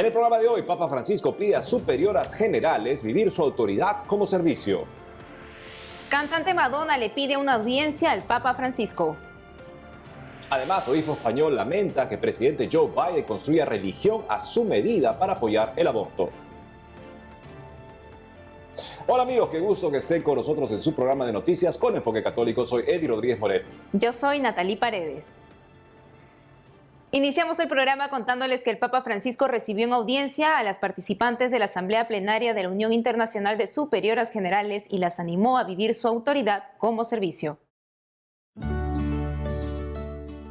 En el programa de hoy, Papa Francisco pide a superioras generales vivir su autoridad como servicio. Cantante Madonna le pide una audiencia al Papa Francisco. Además, obispo español lamenta que el presidente Joe Biden construya religión a su medida para apoyar el aborto. Hola amigos, qué gusto que estén con nosotros en su programa de noticias con Enfoque Católico. Soy Eddie Rodríguez Morel. Yo soy Natalie Paredes. Iniciamos el programa contándoles que el Papa Francisco recibió en audiencia a las participantes de la Asamblea Plenaria de la Unión Internacional de Superioras Generales y las animó a vivir su autoridad como servicio.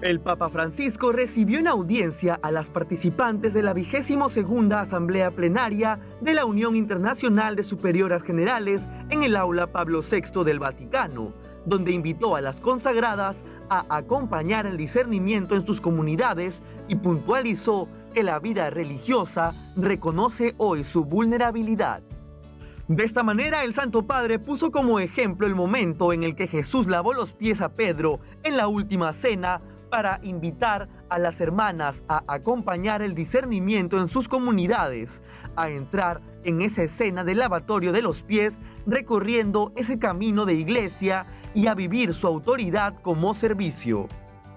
El Papa Francisco recibió en audiencia a las participantes de la 22ª Asamblea Plenaria de la Unión Internacional de Superioras Generales en el Aula Pablo VI del Vaticano, donde invitó a las consagradas a acompañar el discernimiento en sus comunidades y puntualizó que la vida religiosa reconoce hoy su vulnerabilidad. De esta manera, el Santo Padre puso como ejemplo el momento en el que Jesús lavó los pies a Pedro en la última cena para invitar a las hermanas a acompañar el discernimiento en sus comunidades, a entrar en esa escena del lavatorio de los pies, recorriendo ese camino de iglesia y a vivir su autoridad como servicio.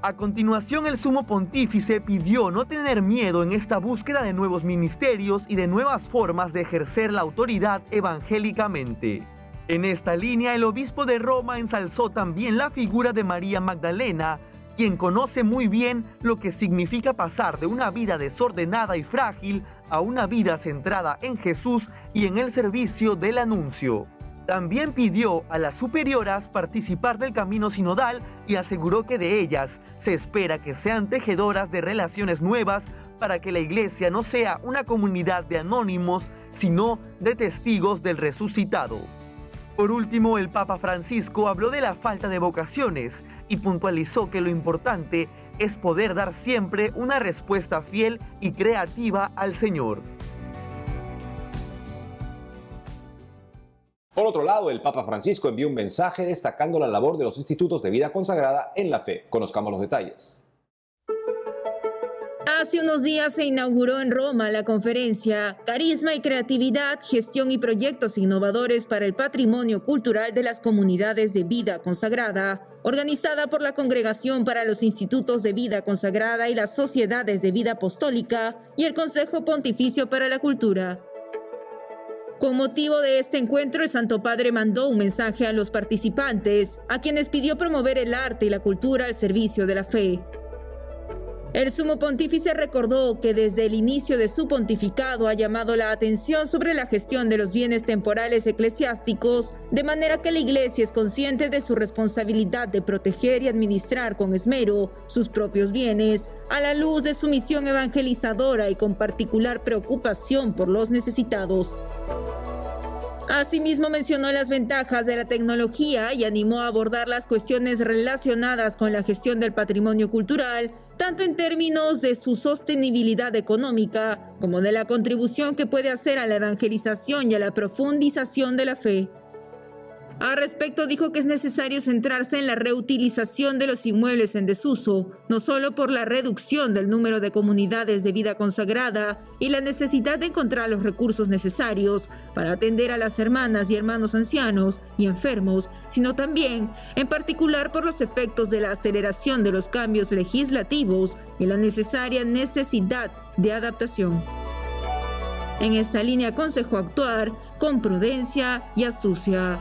A continuación, el Sumo Pontífice pidió no tener miedo en esta búsqueda de nuevos ministerios y de nuevas formas de ejercer la autoridad evangélicamente. En esta línea, el obispo de Roma ensalzó también la figura de María Magdalena, quien conoce muy bien lo que significa pasar de una vida desordenada y frágil a una vida centrada en Jesús y en el servicio del anuncio. También pidió a las superioras participar del camino sinodal y aseguró que de ellas se espera que sean tejedoras de relaciones nuevas para que la iglesia no sea una comunidad de anónimos, sino de testigos del resucitado. Por último, el Papa Francisco habló de la falta de vocaciones y puntualizó que lo importante es poder dar siempre una respuesta fiel y creativa al Señor. Por otro lado, el Papa Francisco envió un mensaje destacando la labor de los institutos de vida consagrada en la fe. Conozcamos los detalles. Hace unos días se inauguró en Roma la conferencia Carisma y Creatividad, Gestión y Proyectos Innovadores para el Patrimonio Cultural de las Comunidades de Vida Consagrada, organizada por la Congregación para los Institutos de Vida Consagrada y las Sociedades de Vida Apostólica y el Consejo Pontificio para la Cultura. Con motivo de este encuentro, el Santo Padre mandó un mensaje a los participantes, a quienes pidió promover el arte y la cultura al servicio de la fe. El Sumo Pontífice recordó que desde el inicio de su pontificado ha llamado la atención sobre la gestión de los bienes temporales eclesiásticos, de manera que la Iglesia es consciente de su responsabilidad de proteger y administrar con esmero sus propios bienes, a la luz de su misión evangelizadora y con particular preocupación por los necesitados. Asimismo, mencionó las ventajas de la tecnología y animó a abordar las cuestiones relacionadas con la gestión del patrimonio cultural, tanto en términos de su sostenibilidad económica como de la contribución que puede hacer a la evangelización y a la profundización de la fe. Al respecto, dijo que es necesario centrarse en la reutilización de los inmuebles en desuso, no solo por la reducción del número de comunidades de vida consagrada y la necesidad de encontrar los recursos necesarios para atender a las hermanas y hermanos ancianos y enfermos, sino también, en particular, por los efectos de la aceleración de los cambios legislativos y la necesaria necesidad de adaptación. En esta línea aconsejó actuar con prudencia y astucia.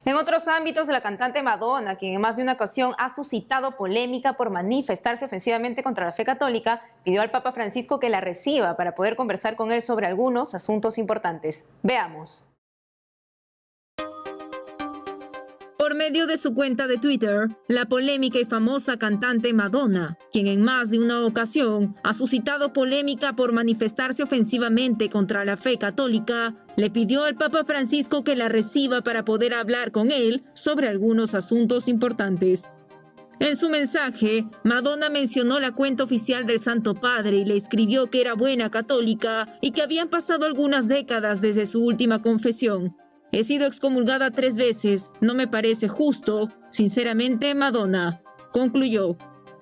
En otros ámbitos, la cantante Madonna, quien en más de una ocasión ha suscitado polémica por manifestarse ofensivamente contra la fe católica, pidió al Papa Francisco que la reciba para poder conversar con él sobre algunos asuntos importantes. Veamos. Por medio de su cuenta de Twitter, la polémica y famosa cantante Madonna, quien en más de una ocasión ha suscitado polémica por manifestarse ofensivamente contra la fe católica, le pidió al Papa Francisco que la reciba para poder hablar con él sobre algunos asuntos importantes. En su mensaje, Madonna mencionó la cuenta oficial del Santo Padre y le escribió que era buena católica y que habían pasado algunas décadas desde su última confesión. He sido excomulgada 3 veces, no me parece justo, sinceramente, Madonna, concluyó.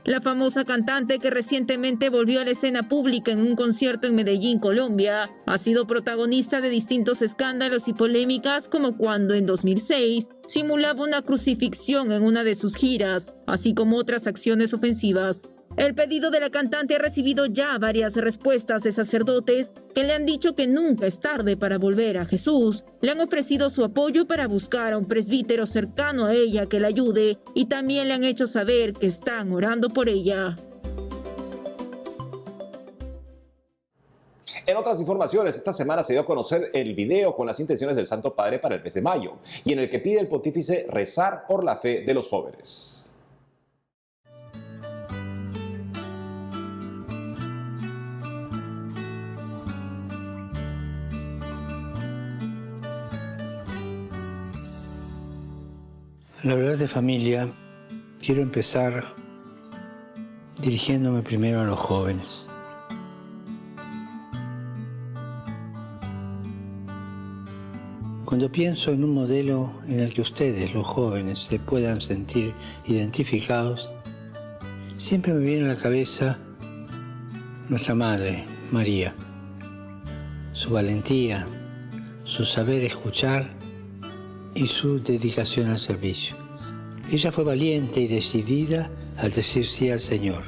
La famosa cantante, que recientemente volvió a la escena pública en un concierto en Medellín, Colombia, ha sido protagonista de distintos escándalos y polémicas, como cuando en 2006 simulaba una crucifixión en una de sus giras, así como otras acciones ofensivas. El pedido de la cantante ha recibido ya varias respuestas de sacerdotes que le han dicho que nunca es tarde para volver a Jesús. Le han ofrecido su apoyo para buscar a un presbítero cercano a ella que la ayude, y también le han hecho saber que están orando por ella. En otras informaciones, esta semana se dio a conocer el video con las intenciones del Santo Padre para el mes de mayo, y en el que pide el pontífice rezar por la fe de los jóvenes. Al hablar de familia, quiero empezar dirigiéndome primero a los jóvenes. Cuando pienso en un modelo en el que ustedes, los jóvenes, se puedan sentir identificados, siempre me viene a la cabeza nuestra Madre, María, su valentía, su saber escuchar y su dedicación al servicio. Ella fue valiente y decidida al decir sí al Señor.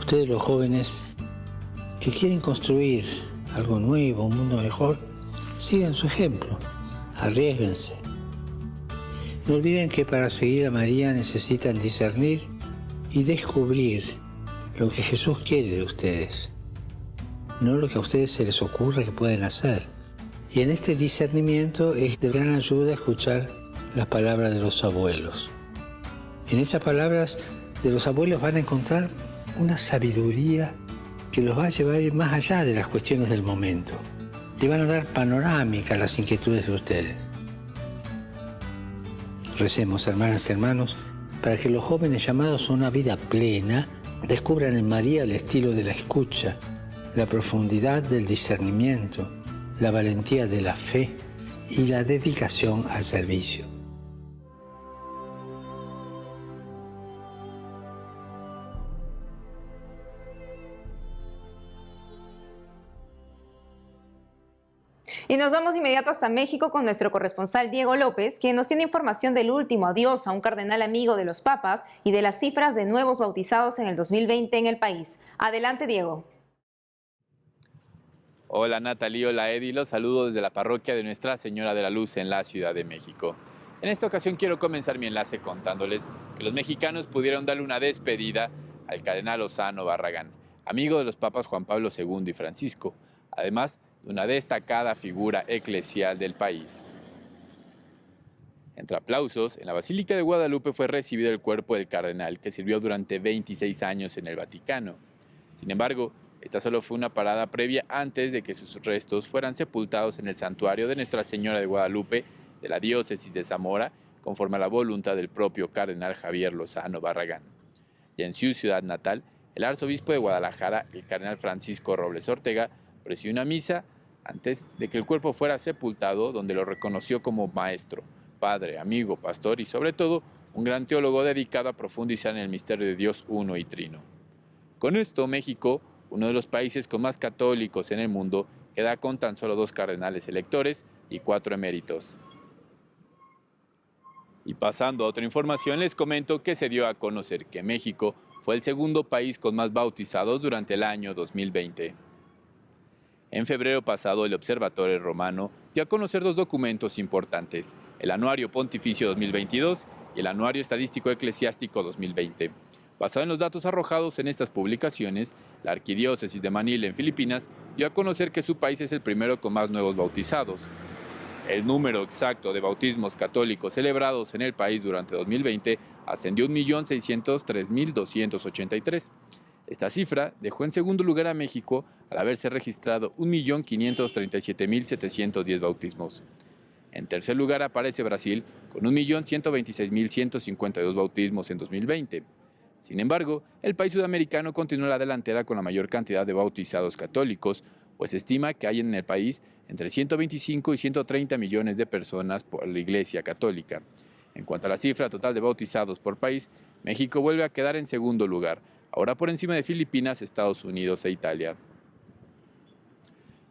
Ustedes, los jóvenes que quieren construir algo nuevo, un mundo mejor, sigan su ejemplo, arriésguense. No olviden que para seguir a María necesitan discernir y descubrir lo que Jesús quiere de ustedes, no lo que a ustedes se les ocurre que pueden hacer. Y en este discernimiento es de gran ayuda escuchar las palabras de los abuelos. En esas palabras de los abuelos van a encontrar una sabiduría que los va a llevar a ir más allá de las cuestiones del momento. Le van a dar panorámica a las inquietudes de ustedes. Recemos, hermanas y hermanos, para que los jóvenes llamados a una vida plena descubran en María el estilo de la escucha, la profundidad del discernimiento, la valentía de la fe y la dedicación al servicio. Y nos vamos inmediato hasta México con nuestro corresponsal Diego López, quien nos tiene información del último adiós a un cardenal amigo de los papas y de las cifras de nuevos bautizados en el 2020 en el país. Adelante, Diego. Hola Natalie, hola Eddie, los saludo desde la parroquia de Nuestra Señora de la Luz en la Ciudad de México. En esta ocasión quiero comenzar mi enlace contándoles que los mexicanos pudieron darle una despedida al cardenal Lozano Barragán, amigo de los papas Juan Pablo II y Francisco, además de una destacada figura eclesial del país. Entre aplausos, en la Basílica de Guadalupe fue recibido el cuerpo del cardenal, que sirvió durante 26 años en el Vaticano. Sin embargo, esta solo fue una parada previa antes de que sus restos fueran sepultados en el santuario de Nuestra Señora de Guadalupe de la diócesis de Zamora, conforme a la voluntad del propio cardenal Javier Lozano Barragán. Y en su ciudad natal, el arzobispo de Guadalajara, el cardenal Francisco Robles Ortega, presidió una misa antes de que el cuerpo fuera sepultado, donde lo reconoció como maestro, padre, amigo, pastor y sobre todo un gran teólogo dedicado a profundizar en el misterio de Dios uno y trino. Con esto, México, uno de los países con más católicos en el mundo, queda con tan solo 2 cardenales electores y 4 eméritos. Y pasando a otra información, les comento que se dio a conocer que México fue el segundo país con más bautizados durante el año 2020. En febrero pasado, el Observatorio Romano dio a conocer 2 documentos importantes, el Anuario Pontificio 2022 y el Anuario Estadístico Eclesiástico 2020. Basado en los datos arrojados en estas publicaciones, la Arquidiócesis de Manila en Filipinas dio a conocer que su país es el primero con más nuevos bautizados. El número exacto de bautismos católicos celebrados en el país durante 2020 ascendió a 1.603.283. Esta cifra dejó en segundo lugar a México al haberse registrado 1.537.710 bautismos. En tercer lugar aparece Brasil con 1.126.152 bautismos en 2020. Sin embargo, el país sudamericano continúa a la delantera con la mayor cantidad de bautizados católicos, pues se estima que hay en el país entre 125 y 130 millones de personas por la Iglesia Católica. En cuanto a la cifra total de bautizados por país, México vuelve a quedar en segundo lugar, ahora por encima de Filipinas, Estados Unidos e Italia.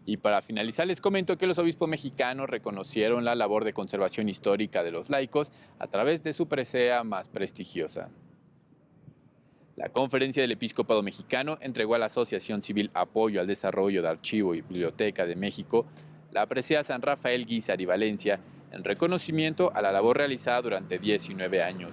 Y para finalizar les comento que los obispos mexicanos reconocieron la labor de conservación histórica de los laicos a través de su presea más prestigiosa. La Conferencia del Episcopado Mexicano entregó a la Asociación Civil Apoyo al Desarrollo de Archivo y Biblioteca de México la presea San Rafael Guízar y Valencia en reconocimiento a la labor realizada durante 19 años.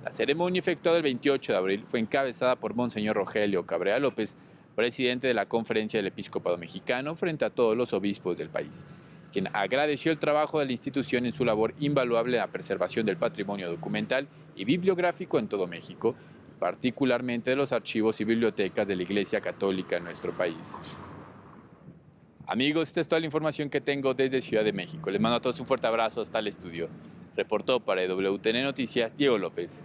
La ceremonia efectuada el 28 de abril fue encabezada por Monseñor Rogelio Cabrera López, presidente de la Conferencia del Episcopado Mexicano, frente a todos los obispos del país, quien agradeció el trabajo de la institución en su labor invaluable en la preservación del patrimonio documental y bibliográfico en todo México, particularmente de los archivos y bibliotecas de la Iglesia Católica en nuestro país. Amigos, esta es toda la información que tengo desde Ciudad de México. Les mando a todos un fuerte abrazo hasta el estudio. Reportó para WTN Noticias, Diego López.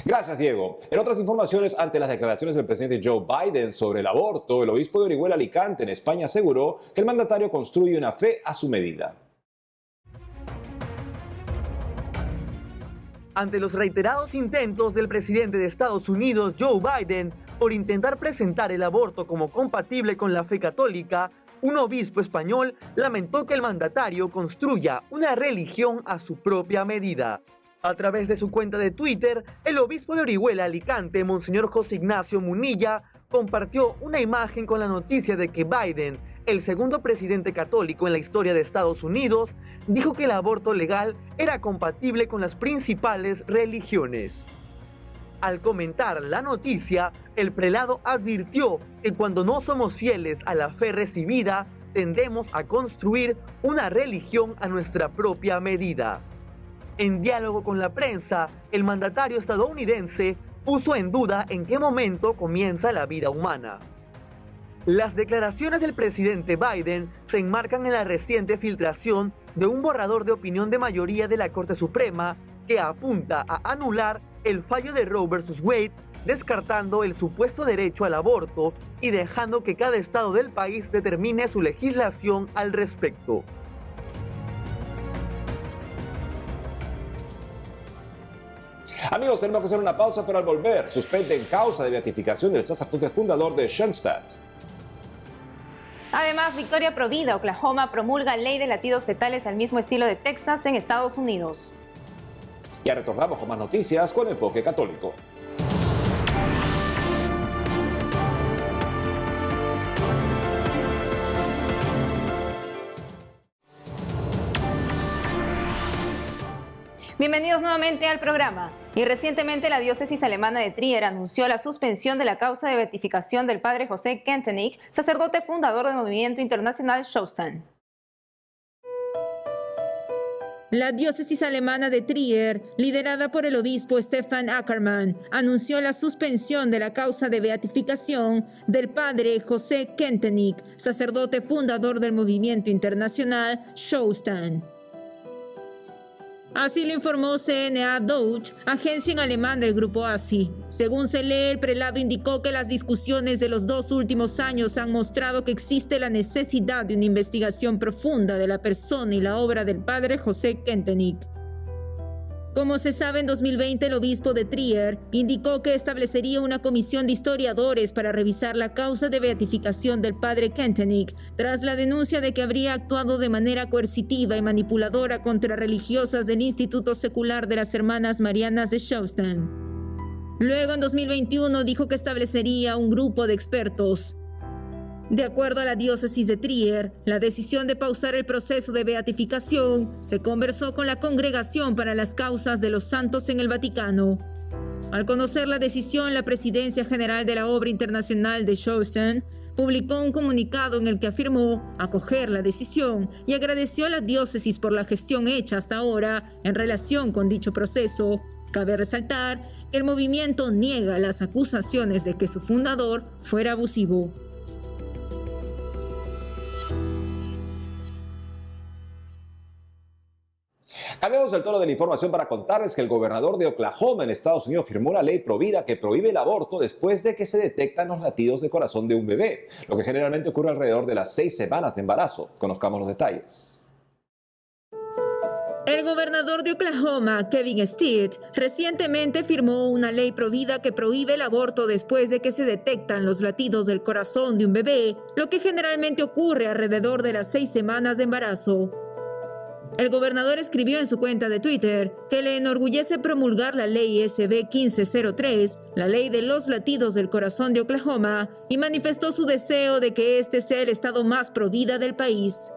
Gracias, Diego. En otras informaciones, ante las declaraciones del presidente Joe Biden sobre el aborto, el obispo de Orihuela Alicante, en España, aseguró que el mandatario construye una fe a su medida. Ante los reiterados intentos del presidente de Estados Unidos, Joe Biden, por intentar presentar el aborto como compatible con la fe católica, un obispo español lamentó que el mandatario construya una religión a su propia medida. A través de su cuenta de Twitter, el obispo de Orihuela Alicante, Monseñor José Ignacio Munilla, compartió una imagen con la noticia de que Biden, el segundo presidente católico en la historia de Estados Unidos, dijo que el aborto legal era compatible con las principales religiones. Al comentar la noticia, el prelado advirtió que cuando no somos fieles a la fe recibida, tendemos a construir una religión a nuestra propia medida. En diálogo con la prensa, el mandatario estadounidense puso en duda en qué momento comienza la vida humana. Las declaraciones del presidente Biden se enmarcan en la reciente filtración de un borrador de opinión de mayoría de la Corte Suprema que apunta a anular el fallo de Roe vs. Wade, descartando el supuesto derecho al aborto y dejando que cada estado del país determine su legislación al respecto. Amigos, tenemos que hacer una pausa, pero al volver, suspenden causa de beatificación del sacerdote fundador de Schoenstatt. Además, Victoria Provida, Oklahoma, promulga ley de latidos fetales al mismo estilo de Texas en Estados Unidos. Ya retornamos con más noticias con Enfoque Católico. Bienvenidos nuevamente al programa. Y recientemente la diócesis alemana de Trier anunció la suspensión de la causa de beatificación del padre José Kentenich, sacerdote fundador del movimiento internacional Schoenstatt. La diócesis alemana de Trier, liderada por el obispo Stefan Ackermann, anunció la suspensión de la causa de beatificación del padre José Kentenich, sacerdote fundador del movimiento internacional Schoenstatt. Así lo informó CNA Deutsch, agencia en alemán del grupo ASI. Según se lee, el prelado indicó que las discusiones de los 2 últimos años han mostrado que existe la necesidad de una investigación profunda de la persona y la obra del padre José Kentenich. Como se sabe, en 2020 el obispo de Trier indicó que establecería una comisión de historiadores para revisar la causa de beatificación del padre Kentenich, tras la denuncia de que habría actuado de manera coercitiva y manipuladora contra religiosas del Instituto Secular de las Hermanas Marianas de Schoenstatt. Luego, en 2021, dijo que establecería un grupo de expertos. De acuerdo a la diócesis de Trier, la decisión de pausar el proceso de beatificación se conversó con la Congregación para las Causas de los Santos en el Vaticano. Al conocer la decisión, la Presidencia General de la Obra Internacional de Schoenstatt publicó un comunicado en el que afirmó acoger la decisión y agradeció a la diócesis por la gestión hecha hasta ahora en relación con dicho proceso. Cabe resaltar que el movimiento niega las acusaciones de que su fundador fuera abusivo. Cambiamos el tono de la información para contarles que el gobernador de Oklahoma en Estados Unidos firmó una ley provida que prohíbe el aborto después de que se detectan los latidos de corazón de un bebé, lo que generalmente ocurre alrededor de las 6 semanas de embarazo. Conozcamos los detalles. El gobernador de Oklahoma, Kevin Stitt, recientemente firmó una ley provida que prohíbe el aborto después de que se detectan los latidos del corazón de un bebé, lo que generalmente ocurre alrededor de las 6 semanas de embarazo. El gobernador escribió en su cuenta de Twitter que le enorgullece promulgar la ley SB 1503, la ley de los latidos del corazón de Oklahoma, y manifestó su deseo de que este sea el estado más provida del país.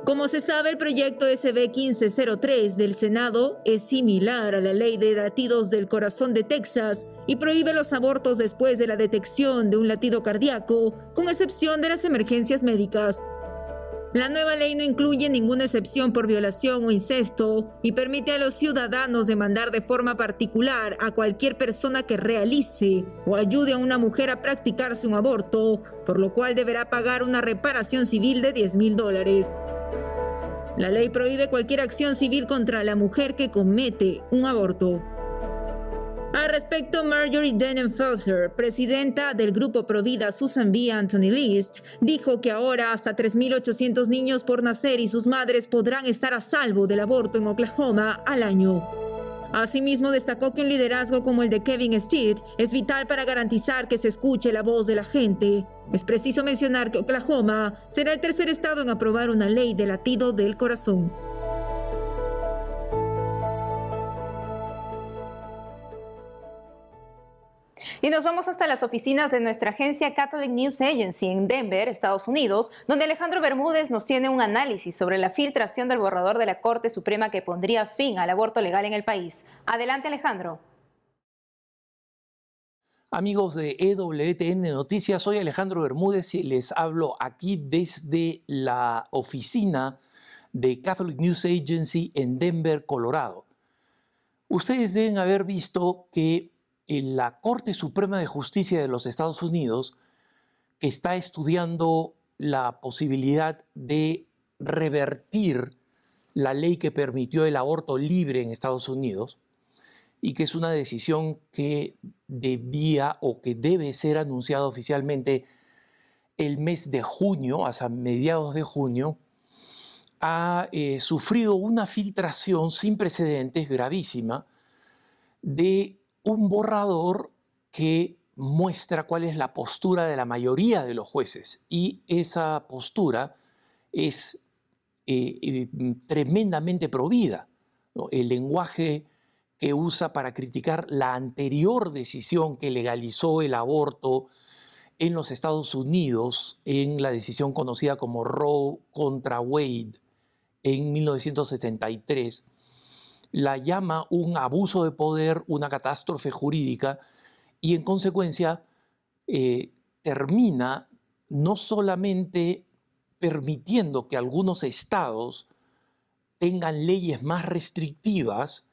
Como se sabe, el proyecto SB 1503 del Senado es similar a la ley de latidos del corazón de Texas y prohíbe los abortos después de la detección de un latido cardíaco, con excepción de las emergencias médicas. La nueva ley no incluye ninguna excepción por violación o incesto y permite a los ciudadanos demandar de forma particular a cualquier persona que realice o ayude a una mujer a practicarse un aborto, por lo cual deberá pagar una reparación civil de $10,000. La ley prohíbe cualquier acción civil contra la mujer que comete un aborto. Al respecto, Marjorie Denenfelser, presidenta del grupo Provida Susan B. Anthony List, dijo que ahora hasta 3.800 niños por nacer y sus madres podrán estar a salvo del aborto en Oklahoma al año. Asimismo, destacó que un liderazgo como el de Kevin Stitt es vital para garantizar que se escuche la voz de la gente. Es preciso mencionar que Oklahoma será el tercer estado en aprobar una ley de latido del corazón. Y nos vamos hasta las oficinas de nuestra agencia Catholic News Agency en Denver, Estados Unidos, donde Alejandro Bermúdez nos tiene un análisis sobre la filtración del borrador de la Corte Suprema que pondría fin al aborto legal en el país. Adelante, Alejandro. Amigos de EWTN Noticias, soy Alejandro Bermúdez y les hablo aquí desde la oficina de Catholic News Agency en Denver, Colorado. Ustedes deben haber visto que la Corte Suprema de Justicia de los Estados Unidos, que está estudiando la posibilidad de revertir la ley que permitió el aborto libre en Estados Unidos, y que es una decisión que debía o que debe ser anunciada oficialmente el mes de junio, hasta mediados de junio, ha sufrido una filtración sin precedentes gravísima de un borrador que muestra cuál es la postura de la mayoría de los jueces, y esa postura es tremendamente provida, ¿no? El lenguaje que usa para criticar la anterior decisión que legalizó el aborto en los Estados Unidos, en la decisión conocida como Roe contra Wade en 1973, la llama un abuso de poder, una catástrofe jurídica, y en consecuencia termina no solamente permitiendo que algunos estados tengan leyes más restrictivas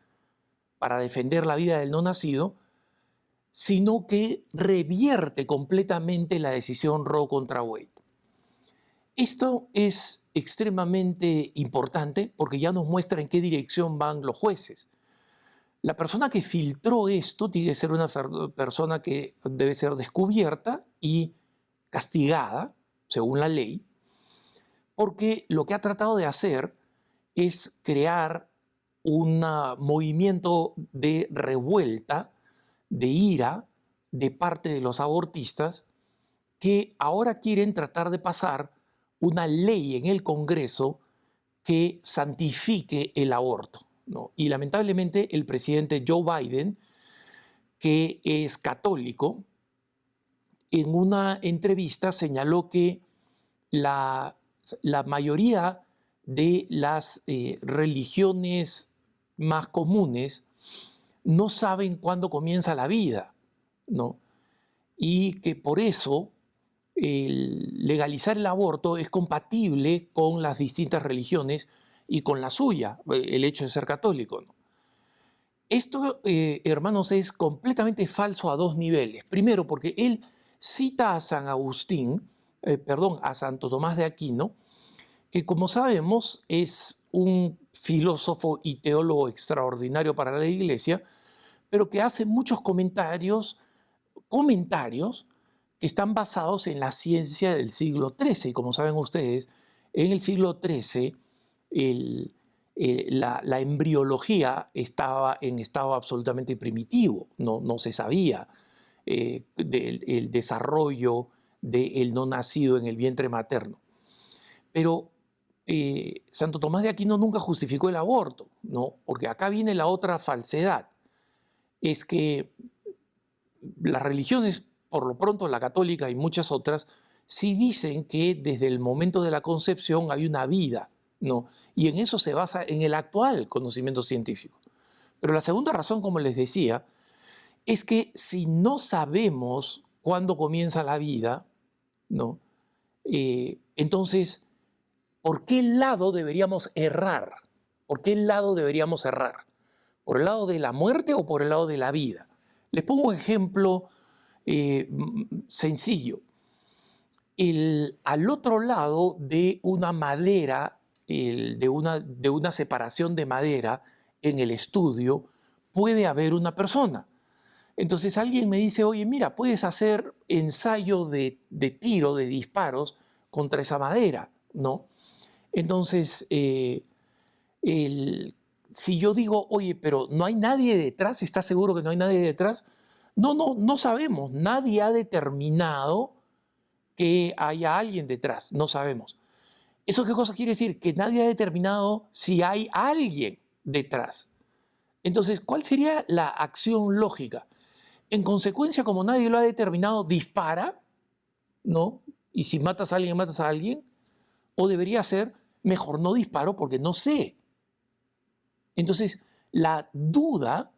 para defender la vida del no nacido, sino que revierte completamente la decisión Roe contra Wade. Esto es extremadamente importante porque ya nos muestra en qué dirección van los jueces. La persona que filtró esto tiene que ser una persona que debe ser descubierta y castigada, según la ley, porque lo que ha tratado de hacer es crear un movimiento de revuelta, de ira, de parte de los abortistas, que ahora quieren tratar de pasar una ley en el Congreso que santifique el aborto, ¿no? Y lamentablemente el presidente Joe Biden, que es católico, en una entrevista señaló que la mayoría de las religiones más comunes no saben cuándo comienza la vida, ¿no? Y que por eso legalizar el aborto es compatible con las distintas religiones y con la suya, el hecho de ser católico, ¿no? Esto, hermanos, es completamente falso a dos niveles. Primero, porque él cita a San Agustín, a Santo Tomás de Aquino, que como sabemos es un filósofo y teólogo extraordinario para la Iglesia, pero que hace muchos comentarios que están basados en la ciencia del siglo XIII. Y como saben ustedes, en el siglo XIII la embriología estaba en estado absolutamente primitivo, no se sabía del desarrollo del no nacido en el vientre materno. Pero Santo Tomás de Aquino nunca justificó el aborto, ¿no? Porque acá viene la otra falsedad, es que las religiones, por lo pronto la católica y muchas otras, sí dicen que desde el momento de la concepción hay una vida, ¿no? Y en eso se basa en el actual conocimiento científico. Pero la segunda razón, como les decía, es que si no sabemos cuándo comienza la vida, ¿no? Entonces, ¿por qué lado deberíamos errar? ¿Por qué lado deberíamos errar? ¿Por el lado de la muerte o por el lado de la vida? Les pongo un ejemplo sencillo. Al otro lado de una madera, de una separación de madera en el estudio, puede haber una persona. Entonces alguien me dice, oye, mira, puedes hacer ensayo de tiro, de disparos contra esa madera, ¿no? Entonces, si yo digo, oye, pero no hay nadie detrás, ¿estás seguro que no hay nadie detrás? No sabemos. Nadie ha determinado que haya alguien detrás. No sabemos. ¿Eso qué cosa quiere decir? Que nadie ha determinado si hay alguien detrás. Entonces, ¿cuál sería la acción lógica? En consecuencia, como nadie lo ha determinado, dispara, ¿no? Y si matas a alguien, matas a alguien. O debería ser, mejor no disparo porque no sé. Entonces, la duda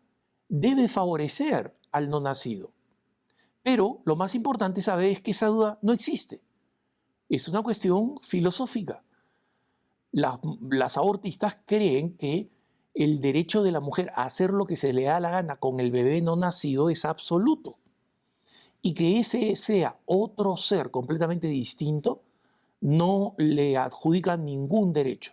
debe favorecer al no nacido. Pero lo más importante saber es que esa duda no existe. Es una cuestión filosófica. Las abortistas creen que el derecho de la mujer a hacer lo que se le da la gana con el bebé no nacido es absoluto. Y que ese sea otro ser completamente distinto no le adjudica ningún derecho,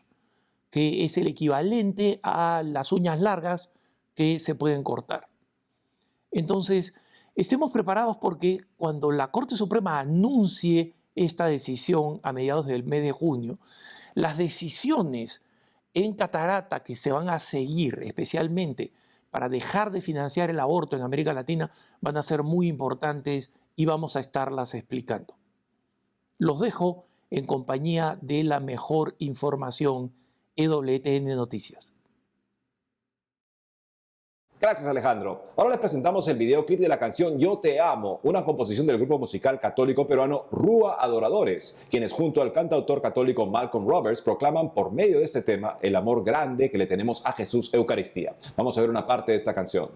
que es el equivalente a las uñas largas que se pueden cortar. Entonces, estemos preparados porque cuando la Corte Suprema anuncie esta decisión a mediados del mes de junio, las decisiones en catarata que se van a seguir, especialmente para dejar de financiar el aborto en América Latina, van a ser muy importantes y vamos a estarlas explicando. Los dejo en compañía de la mejor información, EWTN Noticias. Gracias, Alejandro. Ahora les presentamos el videoclip de la canción Yo Te Amo, una composición del grupo musical católico peruano Rúa Adoradores, quienes junto al cantautor católico Malcolm Roberts proclaman por medio de este tema el amor grande que le tenemos a Jesús Eucaristía. Vamos a ver una parte de esta canción.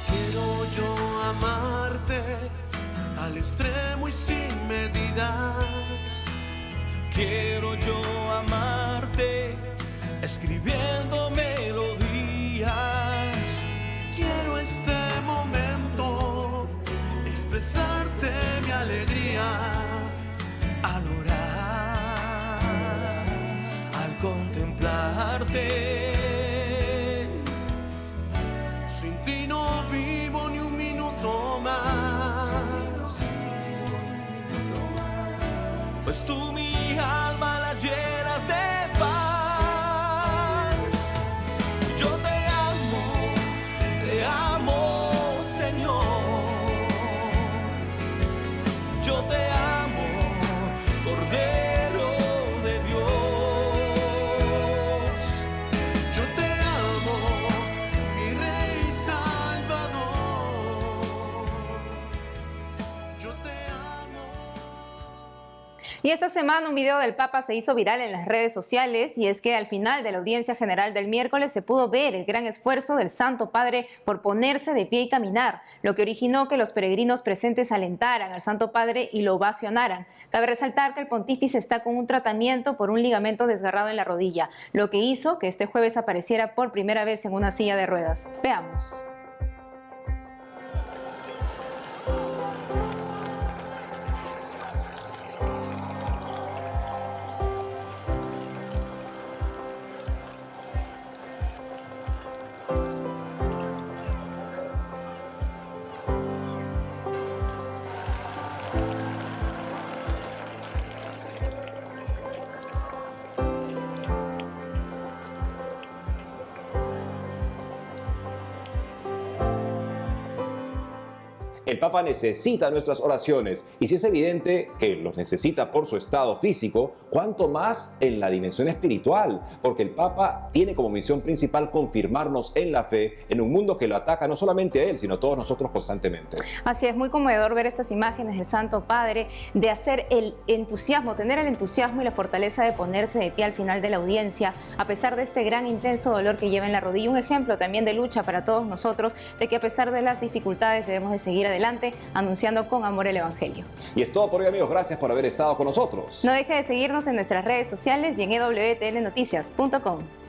Quiero yo amarte al extremo y sin medidas. Quiero yo amarte escribiendo melodías. Quiero este momento expresarte mi alegría al orar, al contemplarte. Sin ti no vivo ni un minuto más, pues tú mi alma la llenas de paz. Yo te amo, Señor. Yo te amo, Cordero de Dios. Yo te amo, mi Rey Salvador. Yo te amo. Y esta semana un video del Papa se hizo viral en las redes sociales, y es que al final de la audiencia general del miércoles se pudo ver el gran esfuerzo del Santo Padre por ponerse de pie y caminar, lo que originó que los peregrinos presentes alentaran al Santo Padre y lo ovacionaran. Cabe resaltar que el pontífice está con un tratamiento por un ligamento desgarrado en la rodilla, lo que hizo que este jueves apareciera por primera vez en una silla de ruedas. Veamos. El Papa necesita nuestras oraciones y si es evidente que los necesita por su estado físico, cuánto más en la dimensión espiritual, porque el Papa tiene como misión principal confirmarnos en la fe en un mundo que lo ataca no solamente a él, sino a todos nosotros constantemente. Así es, muy conmovedor ver estas imágenes del Santo Padre, de hacer el entusiasmo, tener el entusiasmo y la fortaleza de ponerse de pie al final de la audiencia, a pesar de este gran intenso dolor que lleva en la rodilla. Un ejemplo también de lucha para todos nosotros, de que a pesar de las dificultades debemos de seguir adelante, anunciando con amor el Evangelio. Y es todo por hoy, amigos. Gracias por haber estado con nosotros. No deje de seguirnos en nuestras redes sociales y en EWTNnoticias.com.